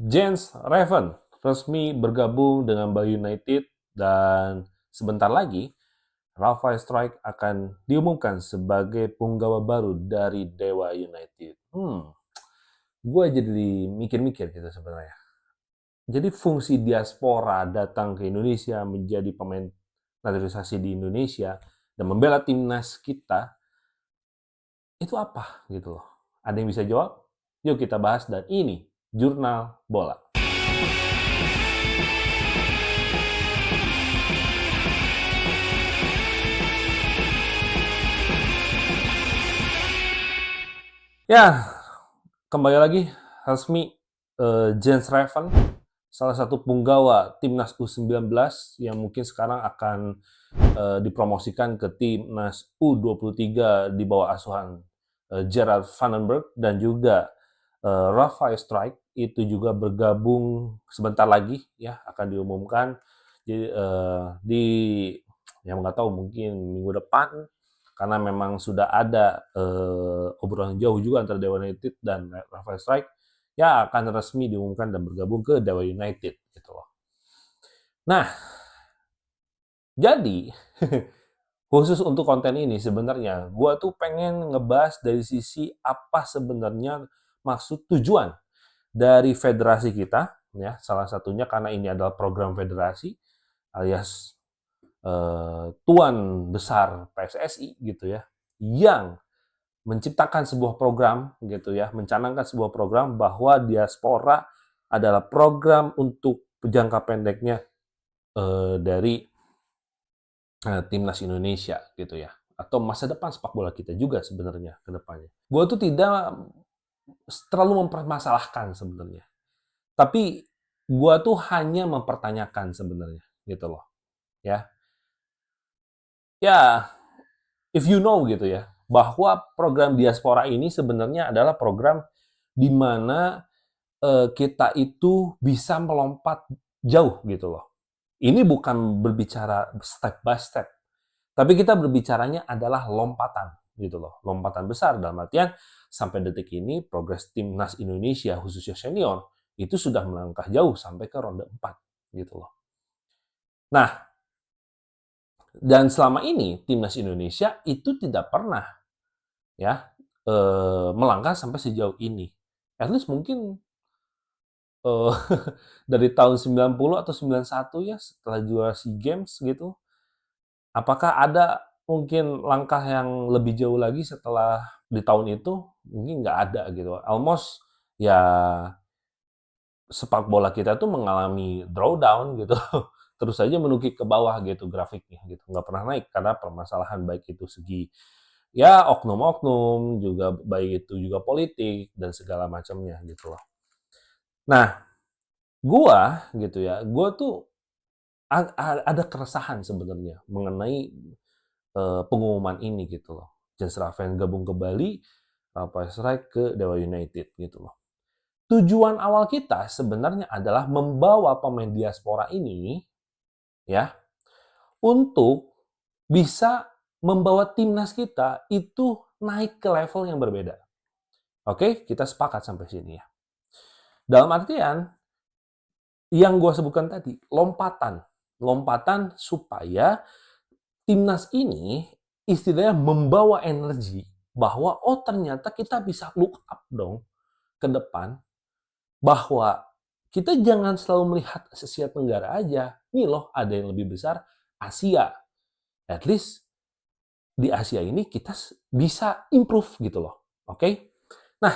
Jens Raven resmi bergabung dengan Bali United dan sebentar lagi Rafael Strijk akan diumumkan sebagai punggawa baru dari Dewa United. Gue jadi mikir-mikir gitu sebenarnya. Jadi fungsi diaspora datang ke Indonesia menjadi pemain naturalisasi di Indonesia dan membela timnas kita itu apa gitu loh. Ada yang bisa jawab? Yuk kita bahas dan ini Jurnal Bola. Ya, kembali lagi resmi Jens Raven, salah satu punggawa timnas U19 yang mungkin sekarang akan dipromosikan ke timnas U23 di bawah asuhan Gerard Vandenberg dan juga Rafael Strijk itu juga bergabung sebentar lagi ya akan diumumkan jadi, di yang nggak tahu mungkin minggu depan karena memang sudah ada obrolan jauh juga antara Dewa United dan Rafael Strijk ya akan resmi diumumkan dan bergabung ke Dewa United gitu loh. Nah, jadi khusus untuk konten ini sebenarnya gua tuh pengen ngebahas dari sisi apa sebenarnya maksud tujuan dari federasi kita ya salah satunya karena ini adalah program federasi alias tuan besar PSSI gitu ya yang menciptakan sebuah program gitu ya, mencanangkan sebuah program bahwa diaspora adalah program untuk jangka pendeknya dari timnas Indonesia gitu ya, atau masa depan sepak bola kita juga sebenarnya ke depannya. Gue tuh tidak terlalu mempermasalahkan sebenarnya, tapi gue tuh hanya mempertanyakan sebenarnya gitu loh, ya. Ya, if you know gitu ya, bahwa program diaspora ini sebenarnya adalah program di mana kita itu bisa melompat jauh gitu loh. Ini bukan berbicara step by step, tapi kita berbicaranya adalah lompatan gitu loh. Lompatan besar dalam artian sampai detik ini progres timnas Indonesia khususnya senior itu sudah melangkah jauh sampai ke ronde 4 gitu loh. Nah, dan selama ini timnas Indonesia itu tidak pernah ya melangkah sampai sejauh ini. At least mungkin uh, dari tahun 90 atau 91 ya setelah juara SEA Games gitu. Apakah ada mungkin langkah yang lebih jauh lagi setelah di tahun itu? Mungkin nggak ada gitu. Almost ya sepak bola kita tuh mengalami drawdown gitu. Terus saja menukik ke bawah gitu grafiknya gitu. Nggak pernah naik karena permasalahan baik itu segi ya oknum-oknum juga baik itu juga politik dan segala macamnya gitu loh. Nah, gua gitu ya, gua tuh ada keresahan sebenarnya mengenai pengumuman ini gitu loh. Jens Raven gabung ke Bali, Rafael Strijk ke Dewa United gitu loh. Tujuan awal kita sebenarnya adalah membawa pemain diaspora ini ya untuk bisa membawa timnas kita itu naik ke level yang berbeda. Oke, kita sepakat sampai sini ya. Dalam artian yang gue sebutkan tadi, lompatan. Lompatan supaya timnas ini istilahnya membawa energi bahwa oh ternyata kita bisa look up dong ke depan bahwa kita jangan selalu melihat Asia Tenggara aja. Nih loh ada yang lebih besar Asia. At least di Asia ini kita bisa improve gitu loh. Oke? Okay? Nah,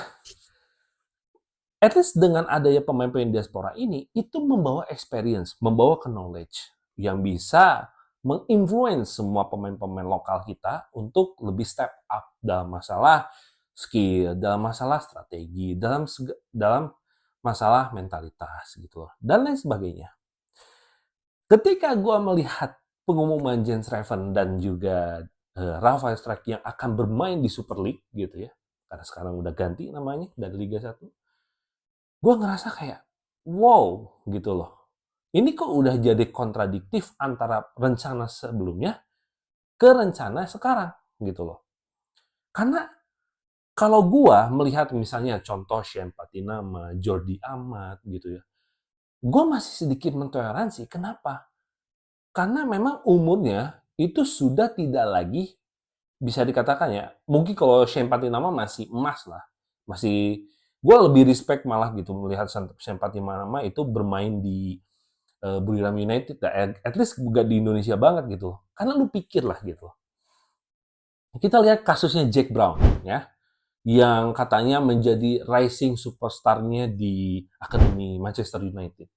at least dengan adanya pemain-pemain diaspora ini, itu membawa experience, membawa knowledge yang bisa menginfluence semua pemain-pemain lokal kita untuk lebih step up dalam masalah skill, dalam masalah strategi, dalam masalah mentalitas gitu loh, dan lain sebagainya. Ketika gue melihat pengumuman Jens Raven dan juga Rafael Strijk yang akan bermain di Super League gitu ya, karena sekarang udah ganti namanya dari Liga 1, gue ngerasa kayak wow gitu loh. Ini kok udah jadi kontradiktif antara rencana sebelumnya ke rencana sekarang gitu loh. Karena Kalau gua melihat misalnya contoh Shane Patinama, Jordi Amat gitu ya, gua masih sedikit mentoleransi. Kenapa? Karena memang umurnya itu sudah tidak lagi bisa dikatakan ya, mungkin kalau Shane Patinama masih emas lah, masih gua lebih respect malah gitu melihat Shane Patinama itu bermain di Buriram United, at least bukan di Indonesia banget gitu. Karena lu pikir lah gitu. Kita lihat kasusnya Jack Brown ya, yang katanya menjadi rising superstar-nya di akademi Manchester United.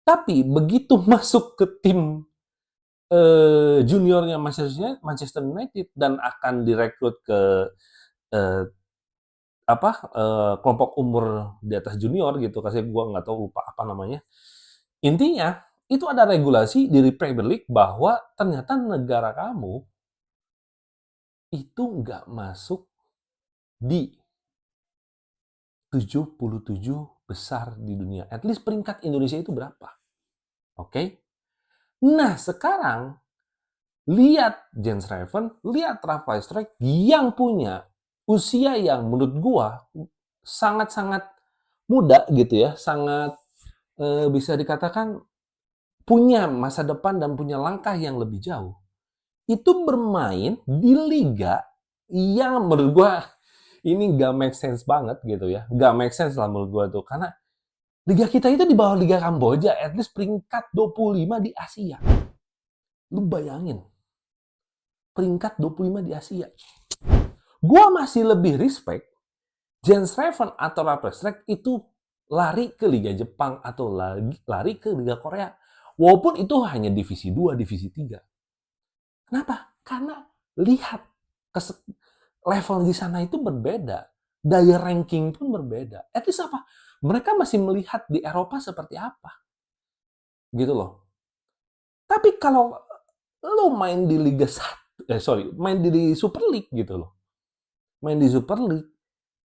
Tapi begitu masuk ke tim juniornya Manchester United dan akan direkrut ke eh, kelompok umur di atas junior gitu, kasih gua nggak tahu lupa apa namanya. Intinya itu ada regulasi di Premier League bahwa ternyata negara kamu itu nggak masuk di 77 besar di dunia. At least peringkat Indonesia itu berapa? Oke? Okay? Nah, sekarang lihat Jens Reven, lihat Rafael Strijk yang punya usia yang menurut gua sangat-sangat muda gitu ya, sangat bisa dikatakan punya masa depan dan punya langkah yang lebih jauh. Itu bermain di liga yang menurut gua ini gak make sense banget gitu ya. Gak make sense lah menurut gua tuh. Karena liga kita itu di bawah liga Kamboja, at least peringkat 25 di Asia. Lu bayangin, peringkat 25 di Asia. Gua masih lebih respect Jens Reven atau Rafael Strijk itu lari ke Liga Jepang atau lari ke Liga Korea. Walaupun itu hanya divisi 2, divisi 3. Kenapa? Karena lihat level di sana itu berbeda. Daya ranking pun berbeda. At least apa? Mereka masih melihat di Eropa seperti apa. Gitu loh. Tapi kalau lo main di Liga 1, main di Super League gitu loh. Main di Super League.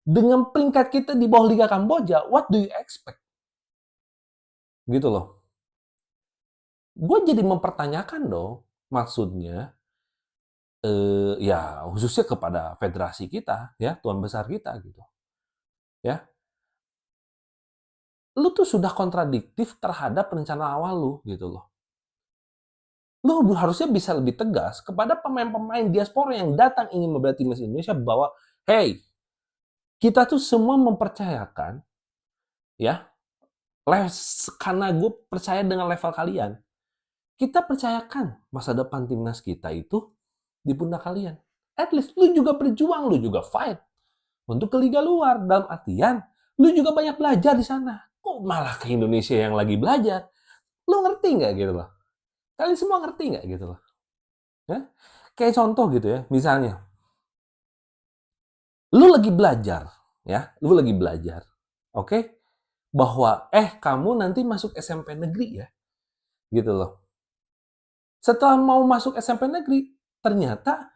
Dengan peringkat kita di bawah Liga Kamboja, what do you expect? Gitu loh. Gue jadi mempertanyakan dong, maksudnya, ya khususnya kepada federasi kita, ya tuan besar kita gitu, ya. Lu tuh sudah kontradiktif terhadap rencana awal lu gitu loh. Lu harusnya bisa lebih tegas kepada pemain-pemain diaspora yang datang ingin membela timnas Indonesia bahwa, hey, kita tuh semua mempercayakan, ya, karena gue percaya dengan level kalian. Kita percayakan masa depan timnas kita itu di pundak kalian. At least lu juga berjuang, lu juga fight untuk ke liga luar. Dalam artian, lu juga banyak belajar di sana. Kok malah ke Indonesia yang lagi belajar? Lu ngerti nggak gitu loh? Kalian semua ngerti nggak gitu loh? Ya? Kayak contoh gitu ya, misalnya, lu lagi belajar, ya, lu lagi belajar, oke? Okay? Bahwa, kamu nanti masuk SMP negeri ya, gitu loh. Setelah mau masuk SMP negeri, ternyata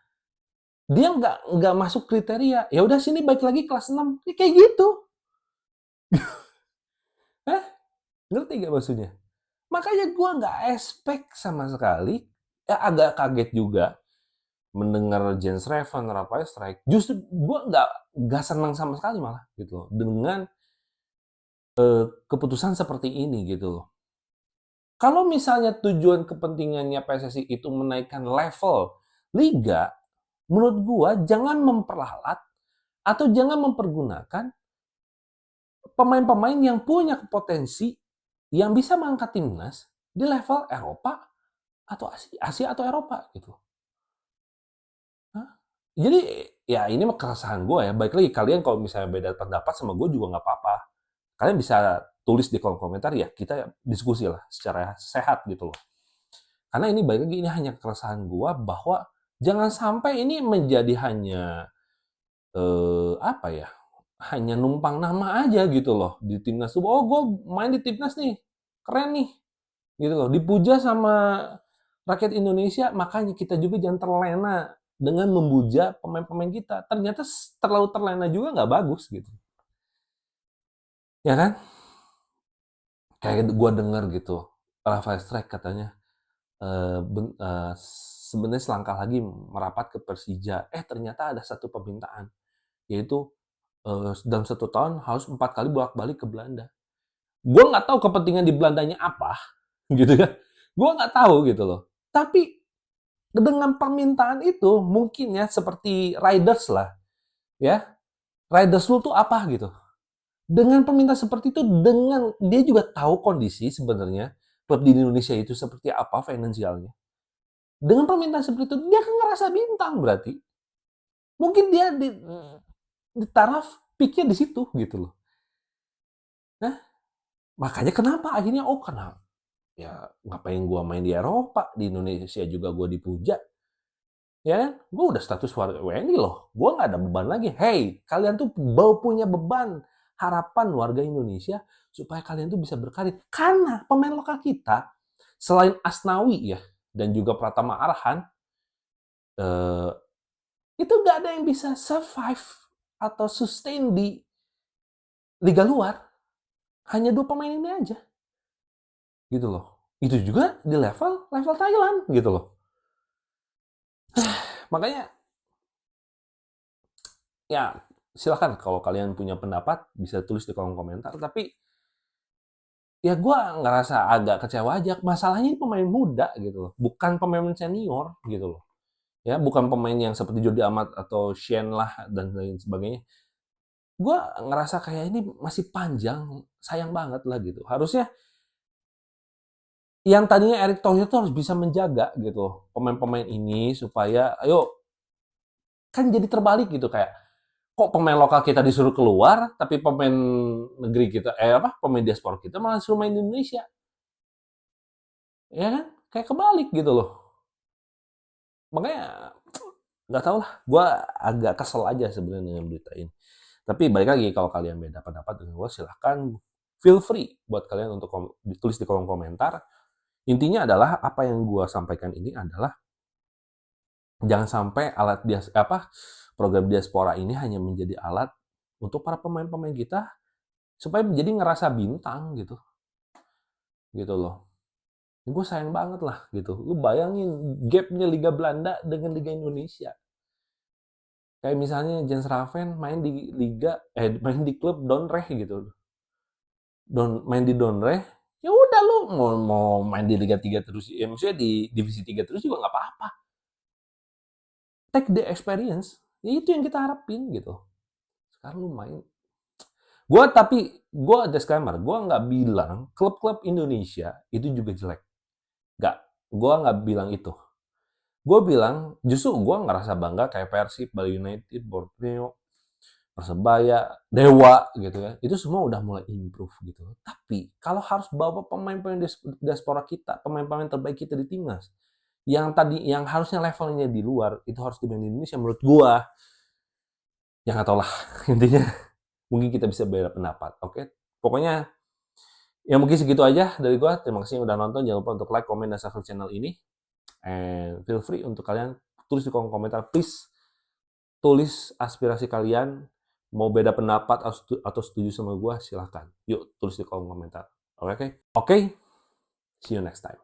dia nggak masuk kriteria. Ya udah sini balik lagi kelas 6. Ya, kayak gitu. Hah? Ngerti gak maksudnya? Makanya gue nggak expect sama sekali. Ya agak kaget juga mendengar Jens Reven, Rafael Strijk. Justru gue nggak senang sama sekali malah gitu loh. Dengan keputusan seperti ini gitu loh. Kalau misalnya tujuan kepentingannya PSSI itu menaikkan level liga, menurut gua jangan memperlalat atau jangan mempergunakan pemain-pemain yang punya potensi yang bisa mengangkat timnas di level Eropa atau Asia atau Eropa gitu. Hah? Jadi ya ini mah keresahan gue ya. Baik lagi kalian kalau misalnya beda pendapat sama gue juga nggak apa-apa. Kalian bisa tulis di kolom komentar ya kita diskusi lah secara sehat gitu loh. Karena ini baik lagi ini hanya keresahan gue bahwa jangan sampai ini menjadi hanya apa ya, hanya numpang nama aja gitu loh di timnas tuh. Oh, gue main di timnas nih, keren nih, gitu loh. Dipuja sama rakyat Indonesia, makanya kita juga jangan terlena dengan memuja pemain-pemain kita. Ternyata terlalu terlena juga nggak bagus gitu, ya kan? Kayak gue denger gitu, Rafael Strijk katanya sebenarnya selangkah lagi merapat ke Persija. Ternyata ada satu permintaan yaitu dalam 1 tahun harus 4 kali bolak-balik ke Belanda. Gue nggak tahu kepentingan di Belandanya apa, gitu ya. Gue nggak tahu gitu loh. Tapi dengan permintaan itu mungkin ya seperti riders lah, ya. Riders lu tuh apa gitu. Dengan permintaan seperti itu, dengan dia juga tahu kondisi sebenarnya klub di Indonesia itu seperti apa finansialnya. Dengan permintaan seperti itu, dia kan ngerasa bintang berarti. Mungkin dia di taraf peaknya di situ gitu loh. Nah, makanya kenapa akhirnya karena ya ngapain gua main di Eropa, di Indonesia juga gua dipuja. Ya kan? Gua udah status warga WNI loh. Gua nggak ada beban lagi. Hey, kalian tuh punya beban. Harapan warga Indonesia supaya kalian tuh bisa berkarir. Karena pemain lokal kita, selain Asnawi ya, dan juga Pratama Arhan, eh, itu nggak ada yang bisa survive atau sustain di liga luar. Hanya 2 pemain ini aja. Gitu loh. Itu juga di level Thailand gitu loh. Makanya ya silakan kalau kalian punya pendapat bisa tulis di kolom komentar, tapi ya gue ngerasa agak kecewa aja. Masalahnya ini pemain muda gitu loh, bukan pemain senior gitu loh. Ya, bukan pemain yang seperti Jordi Amat atau Shane lah dan lain sebagainya. Gue ngerasa kayak ini masih panjang, sayang banget lah gitu. Harusnya yang tadinya Erick Thohir tuh harus bisa menjaga gitu pemain-pemain ini supaya ayo kan jadi terbalik gitu kayak kok pemain lokal kita disuruh keluar tapi pemain negeri kita pemain diaspora kita malah suruh main di Indonesia, ya kan, kayak kebalik gitu loh. Makanya nggak tahu lah, gue agak kesel aja sebenarnya dengan berita ini. Tapi balik lagi, kalau kalian beda pendapat dengan gue silahkan, feel free buat kalian untuk ditulis di kolom komentar. Intinya adalah apa yang gue sampaikan ini adalah jangan sampai program diaspora ini hanya menjadi alat untuk para pemain-pemain kita supaya menjadi ngerasa bintang gitu loh. Gue sayang banget lah gitu. Lu bayangin gapnya Liga Belanda dengan Liga Indonesia. Kayak misalnya Jens Raven main di klub Donreh gitu. Main di Donreh, ya udah lu mau main di Liga 3 terus, ya maksudnya di Divisi 3 terus juga nggak apa-apa. Take the experience, ya itu yang kita harapin gitu. Sekarang lu main. Gue disclaimer, gue nggak bilang klub-klub Indonesia itu juga jelek. Nggak, gue nggak bilang itu. Gue bilang, justru gue ngerasa bangga kayak Persib, Bali United, Borneo, Persebaya, Dewa gitu ya. Itu semua udah mulai improve gitu. Tapi kalau harus bawa pemain-pemain diaspora kita, pemain-pemain terbaik kita di timnas, yang harusnya levelnya di luar, itu harus dimain di Indonesia menurut gue. Ya nggak tau lah, intinya mungkin kita bisa beda pendapat. Oke, pokoknya ya mungkin segitu aja dari gue. Terima kasih yang udah nonton. Jangan lupa untuk like, comment, dan subscribe channel ini. And feel free untuk kalian tulis di kolom komentar, please tulis aspirasi kalian, mau beda pendapat atau setuju sama gue silahkan. Yuk tulis di kolom komentar. Oke? Oke? See you next time.